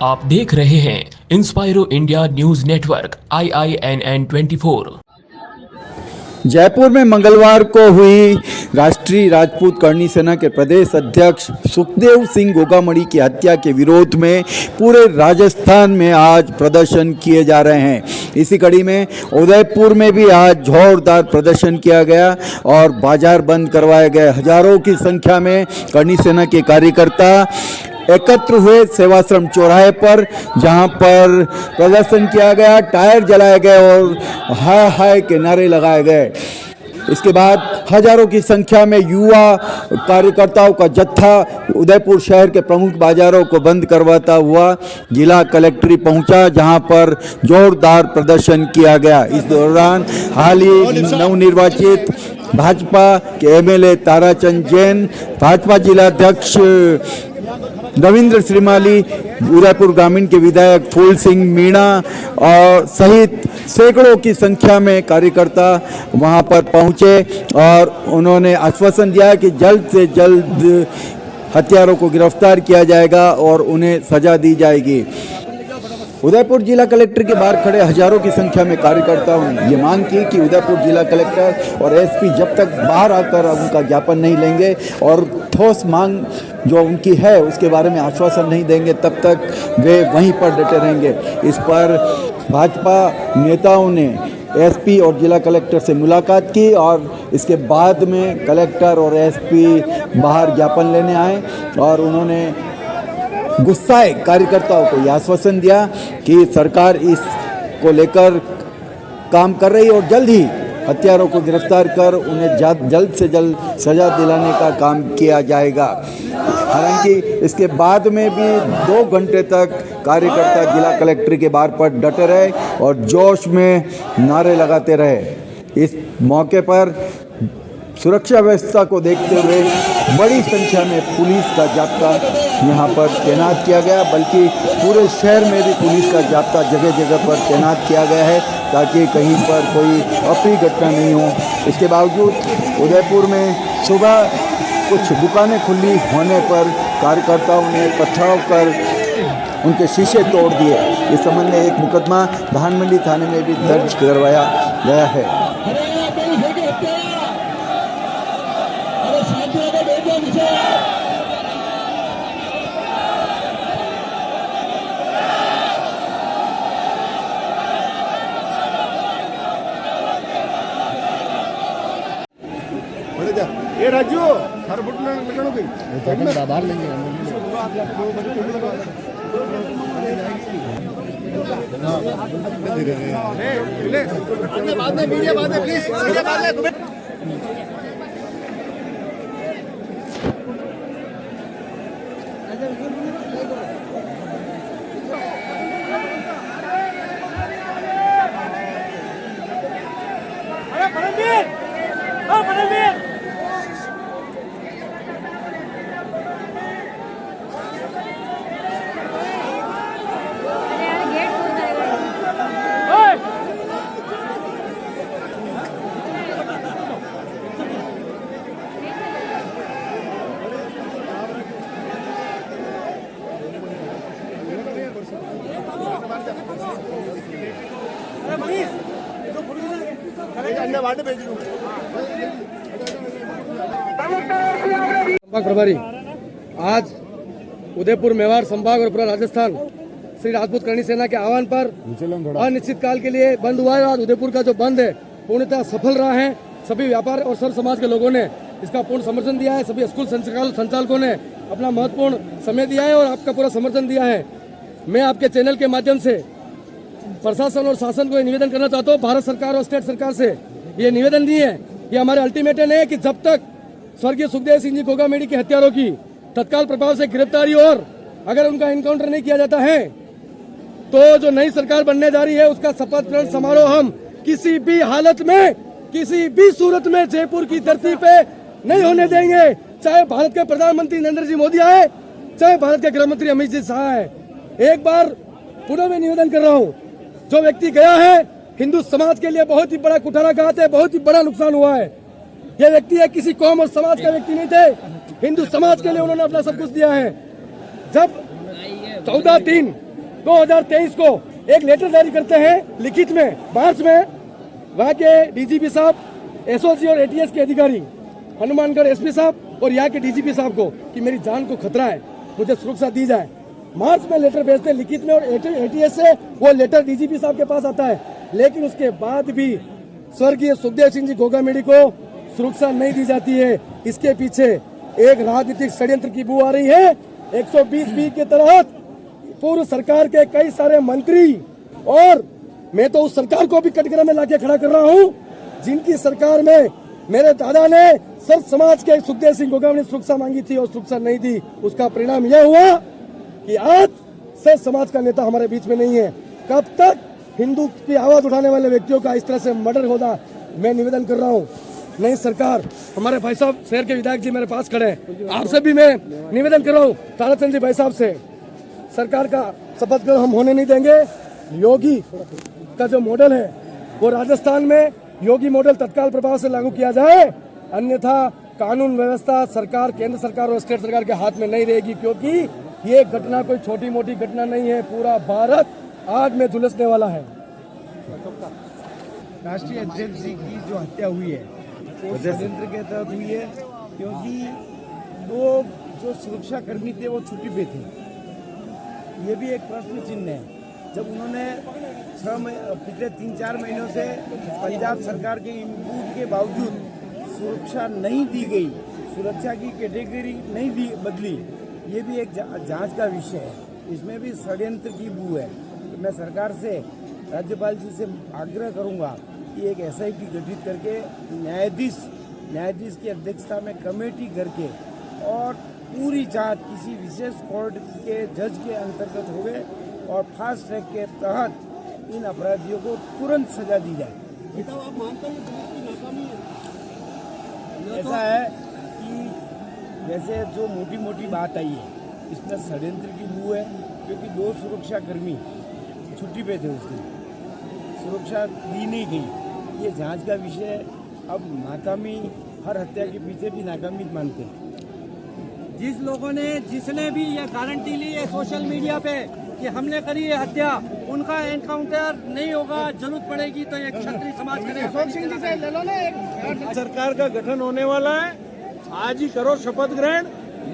आप देख रहे हैं Inspiro India news network IINN 24। Jaipur में मंगलवार को हुई राष्ट्रीय राजपूत करणी सेना के प्रदेश अध्यक्ष सुखदेव सिंह गोगामड़ी की हत्या के विरोध में पूरे राजस्थान में आज प्रदर्शन किए जा रहे हैं। इसी कड़ी में उदयपुर में भी आज जोरदार प्रदर्शन किया गया और बाजार बंद करवाए गए। हजारों की संख्या में करणी सेना के कार्यकर्ता एकत्र हुए सेवाश्रम चौराहे पर, जहां पर प्रदर्शन किया गया, टायर जलाए गए और हाय हाय के नारे लगाए गए। इसके बाद हजारों की संख्या में युवा कार्यकर्ताओं का जत्था उदयपुर शहर के प्रमुख बाजारों को बंद करवाता हुआ जिला कलेक्ट्रेट पहुंचा, जहां पर जोरदार प्रदर्शन किया गया। इस दौरान हाल ही नवनिर्वाचित भाजपा के MLA ताराचंद जैन, भाजपा जिलाध्यक्ष रविंद्र श्रीमाली, उदयपुर ग्रामीण के विधायक फूल सिंह मीणा और सहित सैकड़ों की संख्या में कार्यकर्ता वहां पर पहुंचे और उन्होंने आश्वासन दिया कि जल्द से जल्द हत्यारों को गिरफ्तार किया जाएगा और उन्हें सजा दी जाएगी। उदयपुर जिला कलेक्टर के बाहर खड़े हजारों की संख्या में कार्यकर्ताओं ने ये मांग की कि उदयपुर जिला कलेक्टर और SP जब तक बाहर आकर उनका ज्ञापन नहीं लेंगे और ठोस मांग जो उनकी है उसके बारे में आश्वासन नहीं देंगे, तब तक वे वहीं पर डटे रहेंगे। इस पर भाजपा नेताओं ने SP और जिला कलेक्टर से मुलाकात की और इसके बाद में कलेक्टर और SP बाहर ज्ञापन लेने आए और उन्होंने गुस्साए कार्यकर्ताओं को यह आश्वासन दिया कि सरकार इस को लेकर काम कर रही है और जल्द ही हत्यारों को गिरफ्तार कर उन्हें जल्द से जल्द सजा दिलाने का काम किया जाएगा। हालांकि इसके बाद में भी 2 घंटे तक कार्यकर्ता जिला कलेक्ट्रेट के बाहर पर डटे रहे और जोश में नारे लगाते रहे। इस मौके पर सुरक्षा व्यवस्था को देखते हुए बड़ी संख्या में पुलिस का जाब्ता यहाँ पर तैनात किया गया, बल्कि पूरे शहर में भी पुलिस का जाब्ता जगह जगह पर तैनात किया गया है ताकि कहीं पर कोई अप्रिय घटना नहीं हो। इसके बावजूद उदयपुर में सुबह कुछ दुकानें खुली होने पर कार्यकर्ताओं ने पथराव कर उनके शीशे तोड़ दिए। इस संबंध में एक मुकदमा धानमंडी थाने में भी दर्ज करवाया गया है। ये राजू हर फुट में लगनो की बाहर लेंगे ले बाद में मीडिया बाद में प्लीज मीडिया बाद में प्रभारी आज उदयपुर, मेवाड़ संभाग और पूरा राजस्थान श्री राजपूत करणी सेना के आह्वान पर अनिश्चित काल के लिए बंद हुआ है। आज उदयपुर का जो बंद है पूर्णतः सफल रहा है। सभी व्यापार और सर्व समाज के लोगों ने इसका पूर्ण समर्थन दिया है। सभी स्कूल संचालकों ने अपना महत्वपूर्ण समय दिया है और आपका पूरा समर्थन दिया है। मैं आपके चैनल के माध्यम से प्रशासन और शासन को निवेदन करना चाहता हूँ, भारत सरकार और स्टेट सरकार से ये निवेदन दिए है, ये हमारे अल्टीमेटम है कि जब तक स्वर्गीय सुखदेव सिंह जी गोगामेड़ी के हत्यारों की तत्काल प्रभाव से गिरफ्तारी और अगर उनका इनकाउंटर नहीं किया जाता है तो जो नई सरकार बनने जा रही है उसका शपथ ग्रहण समारोह हम किसी भी हालत में, किसी भी सूरत में जयपुर की धरती पे नहीं होने देंगे। चाहे भारत के प्रधानमंत्री नरेंद्र जी मोदी आए, चाहे भारत के गृह मंत्री अमित जी शाह आए। एक बार पुनः मैं निवेदन कर रहा हूँ, जो व्यक्ति गया है हिंदू समाज के लिए बहुत ही बड़ा कुठाराघात है, बहुत ही बड़ा नुकसान हुआ है। ये व्यक्ति है किसी कौम और समाज का व्यक्ति नहीं थे, हिंदू समाज के लिए उन्होंने अपना सब कुछ दिया है। जब 14/3 2023 को एक लेटर जारी करते हैं लिखित में, मार्च में, वहाँ के डीजीपी साहब, एसओजी और एटीएस के अधिकारी, हनुमानगढ़ एसपी साहब और यहाँ के डीजीपी साहब को कि मेरी जान को खतरा है, मुझे सुरक्षा दी जाए। मार्च में लेटर भेजते हैं लिखित में और एटीएस से वो लेटर डीजीपी साहब के पास आता है, लेकिन उसके बाद भी स्वर्गीय सुखदेव सिंह जी गोगामेडी को सुरक्षा नहीं दी जाती है। इसके पीछे एक राजनीतिक षड्यंत्र की बू आ रही है। 120B के तहत पूर्व सरकार के कई सारे मंत्री, और मैं तो उस सरकार को भी कटघरे में लाके खड़ा कर रहा हूँ जिनकी सरकार में मेरे दादा ने सर्व समाज के सुखदेव सिंह गोगामेडी ने सुरक्षा मांगी थी और सुरक्षा नहीं दी। उसका परिणाम यह हुआ कि आज सर्व समाज का नेता हमारे बीच में नहीं है। कब तक हिंदू की आवाज उठाने वाले व्यक्तियों का इस तरह से मर्डर होगा? मैं निवेदन कर रहा हूँ, नहीं सरकार, हमारे भाई साहब शहर के विधायक जी मेरे पास खड़े हैं, आपसे भी मैं निवेदन कर रहा हूँ, ताराचंद जी भाई साहब से, सरकार का शपथ ग्रहण हम होने नहीं देंगे। योगी का जो मॉडल है वो राजस्थान में योगी मॉडल तत्काल प्रभाव से लागू किया जाए, अन्यथा कानून व्यवस्था सरकार, केंद्र सरकार और स्टेट सरकार के हाथ में नहीं रहेगी, क्योंकि ये घटना कोई छोटी मोटी घटना नहीं है, पूरा भारत आग में झुलसने वाला है। राष्ट्रीय अध्यक्ष जी की जो हत्या हुई है वो षड्यंत्र के तहत हुई है, क्योंकि दो जो सुरक्षा कर्मी थे वो छुट्टी पे थे। ये भी एक प्रश्न चिन्ह है। जब उन्होंने पिछले 3-4 महीनों से पंजाब सरकार के इनपुट के बावजूद सुरक्षा नहीं दी गई, सुरक्षा की कैटेगरी नहीं दी बदली, ये भी एक जांच का विषय है। इसमें भी षड्यंत्र की बू है। तो मैं सरकार से, राज्यपाल जी से आग्रह करूंगा कि एक SIT गठित करके न्यायाधीश की अध्यक्षता में कमेटी करके और पूरी जांच किसी विशेष कोर्ट के जज के अंतर्गत हो गए और फास्ट ट्रैक के तहत इन अपराधियों को तुरंत सजा दी जाए। ऐसा है कि वैसे जो मोटी मोटी बात आई है इसमें षड्यंत्र की बू है, क्योंकि 2 सुरक्षा कर्मी छुट्टी पे थे, उस दिन सुरक्षा दी नहीं गई। ये जांच का विषय है। अब नाकामी, हर हत्या के पीछे भी नाकामी मानते हैं। जिसने भी ये गारंटी ली है सोशल मीडिया पे कि हमने करी है हत्या, उनका एनकाउंटर नहीं होगा, जरूरत पड़ेगी तो एक क्षत्रिय समाज करेगा। सरकार का गठन होने वाला है, आज ही करो शपथ ग्रहण,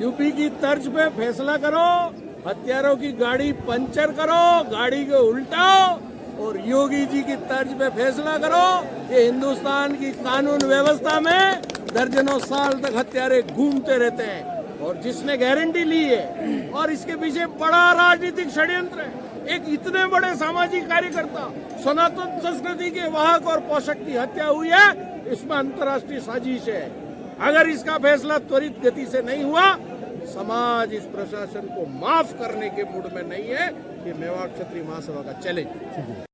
यूपी की तर्ज पे फैसला करो, हत्यारों की गाड़ी पंचर करो, गाड़ी को उल्टाओ और योगी जी की तर्ज पे फैसला करो। ये हिंदुस्तान की कानून व्यवस्था में दर्जनों साल तक हत्यारे घूमते रहते हैं, और जिसने गारंटी ली है और इसके पीछे बड़ा राजनीतिक षड्यंत्र है। एक इतने बड़े सामाजिक कार्यकर्ता, सनातन संस्कृति के वाहक और पोषक की हत्या हुई है, इसमें अंतर्राष्ट्रीय साजिश है। अगर इसका फैसला त्वरित गति से नहीं हुआ, समाज इस प्रशासन को माफ करने के मूड में नहीं है। ये मेवाड़ क्षत्रिय महासभा का चैलेंज।